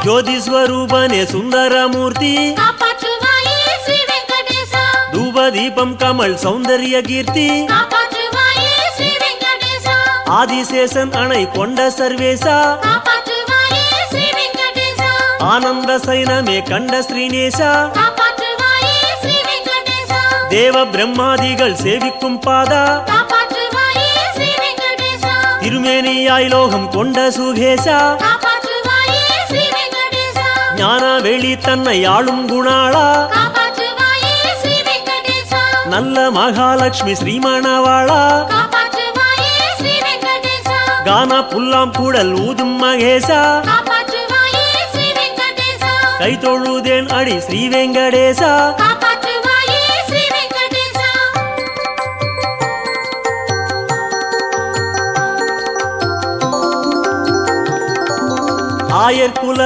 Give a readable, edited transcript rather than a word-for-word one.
ஜோதி ஸ்வரூபனே சுந்தரமூர்த்தி காப்பாற்றுவாயே ஸ்ரீ வெங்கடேசா தூப தீபம் கமல் சௌந்தர்ய கீர்த்தி காப்பாற்றுவாயே ஸ்ரீ வெங்கடேசா ஆதிசேஷன் அணை கொண்ட சர்வேசா காப்பாற்றுவாயே ஸ்ரீ வெங்கடேசா ஆனந்த சைனமே கண்ட ஸ்ரீநேசா காப்பாற்றுவாயே ஸ்ரீ வெங்கடேசா தேவ பிரம்மாதிகள் சேவிக்கும் பாதா காப்பாற்றுவாயே ஸ்ரீ வெங்கடேசா திருமேனியாய் லோகம் கொண்ட சுகேசா காப்பாற்றுவாயே ஸ்ரீ வெங்கடேசா ஞான வெளி தன்னை ஆளும் குணாளா காப்பாற்றுவாயே ஸ்ரீ வெங்கடேசா நல்ல மகாலட்சுமி ஸ்ரீமணவாளா காப்பாற்றுவாயே ஸ்ரீ வெங்கடேசா கானா புல்லாம் கூடல் ஊதும் மகேசா காப்பாற்றுவாயே ஸ்ரீ வெங்கடேசா கை தொழுதேன் அடி ஸ்ரீ வெங்கடேசா காப்பாற்றுவாயே ஸ்ரீ வெங்கடேசா ஆயர் குல